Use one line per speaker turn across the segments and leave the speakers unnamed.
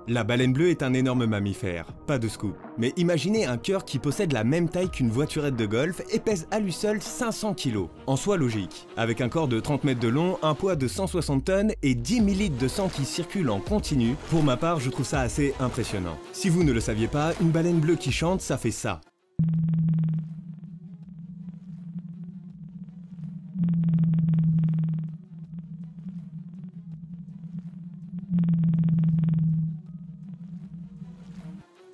La baleine bleue est un énorme mammifère, pas de scoop. Mais imaginez un cœur qui possède la même taille qu'une voiturette de golf et pèse à lui seul 500 kg. En soi logique. Avec un corps de 30 mètres de long, un poids de 160 tonnes et 10 000 litres de sang qui circulent en continu, pour ma part je trouve ça assez impressionnant. Si vous ne le saviez pas, une baleine bleue qui chante, ça fait ça.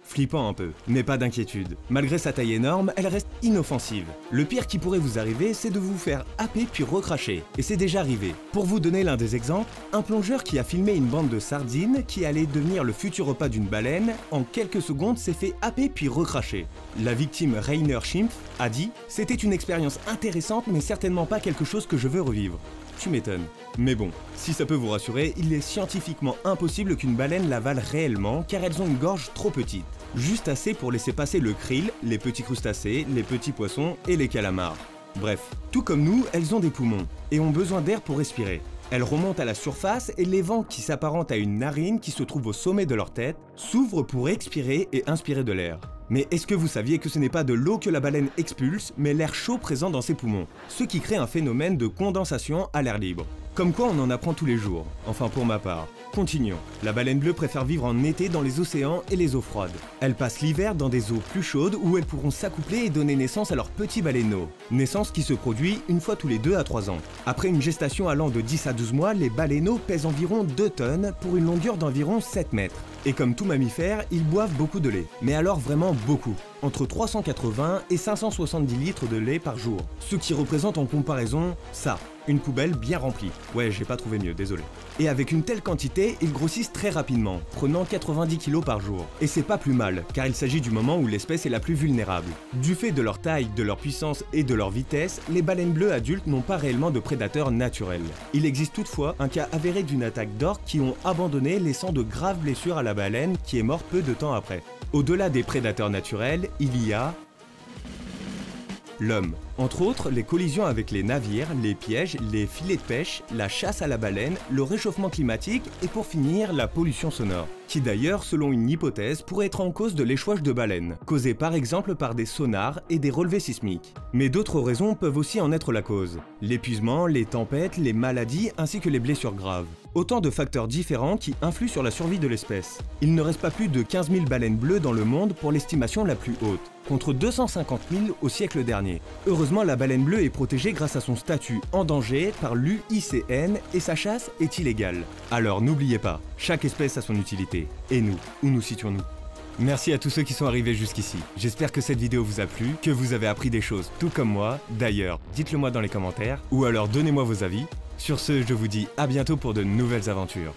Flippant un peu, mais pas d'inquiétude. Malgré sa taille énorme, elle reste inoffensive. Le pire qui pourrait vous arriver, c'est de vous faire happer puis recracher. Et c'est déjà arrivé. Pour vous donner l'un des exemples, un plongeur qui a filmé une bande de sardines qui allait devenir le futur repas d'une baleine, en quelques secondes s'est fait happer puis recracher. La victime Rainer Schimpf a dit « C'était une expérience intéressante mais certainement pas quelque chose que je veux revivre ». Tu m'étonnes. Mais bon, si ça peut vous rassurer, il est scientifiquement impossible qu'une baleine l'avale réellement car elles ont une gorge trop petite. Juste assez pour laisser passer le krill, les petits crustacés, les petits poissons et les calamars. Bref, tout comme nous, elles ont des poumons et ont besoin d'air pour respirer. Elles remontent à la surface et les vents qui s'apparentent à une narine qui se trouve au sommet de leur tête s'ouvrent pour expirer et inspirer de l'air. Mais est-ce que vous saviez que ce n'est pas de l'eau que la baleine expulse, mais l'air chaud présent dans ses poumons, ce qui crée un phénomène de condensation à l'air libre. Comme quoi on en apprend tous les jours, enfin pour ma part. Continuons. La baleine bleue préfère vivre en été dans les océans et les eaux froides. Elle passe l'hiver dans des eaux plus chaudes où elles pourront s'accoupler et donner naissance à leurs petits baleineaux. Naissance qui se produit une fois tous les 2 à 3 ans. Après une gestation allant de 10 à 12 mois, les baleineaux pèsent environ 2 tonnes pour une longueur d'environ 7 mètres. Et comme tout mammifère, ils boivent beaucoup de lait. Mais alors vraiment beaucoup. Entre 380 et 570 litres de lait par jour. Ce qui représente en comparaison ça. Une poubelle bien remplie. Ouais, j'ai pas trouvé mieux, désolé. Et avec une telle quantité, ils grossissent très rapidement, prenant 90 kg par jour. Et c'est pas plus mal, car il s'agit du moment où l'espèce est la plus vulnérable. Du fait de leur taille, de leur puissance et de leur vitesse, les baleines bleues adultes n'ont pas réellement de prédateurs naturels. Il existe toutefois un cas avéré d'une attaque d'orques qui ont abandonné, laissant de graves blessures à la baleine qui est morte peu de temps après. Au-delà des prédateurs naturels, il y a l'homme. Entre autres, les collisions avec les navires, les pièges, les filets de pêche, la chasse à la baleine, le réchauffement climatique et pour finir, la pollution sonore. Qui d'ailleurs, selon une hypothèse, pourrait être en cause de l'échouage de baleines, causé par exemple par des sonars et des relevés sismiques. Mais d'autres raisons peuvent aussi en être la cause. L'épuisement, les tempêtes, les maladies ainsi que les blessures graves. Autant de facteurs différents qui influent sur la survie de l'espèce. Il ne reste pas plus de 15 000 baleines bleues dans le monde pour l'estimation la plus haute, contre 250 000 au siècle dernier. Heureusement, la baleine bleue est protégée grâce à son statut en danger par l'UICN et sa chasse est illégale. Alors n'oubliez pas, chaque espèce a son utilité. Et nous, où nous situons-nous ? Merci à tous ceux qui sont arrivés jusqu'ici. J'espère que cette vidéo vous a plu, que vous avez appris des choses tout comme moi. D'ailleurs, dites-le moi dans les commentaires, ou alors donnez-moi vos avis. Sur ce, je vous dis à bientôt pour de nouvelles aventures.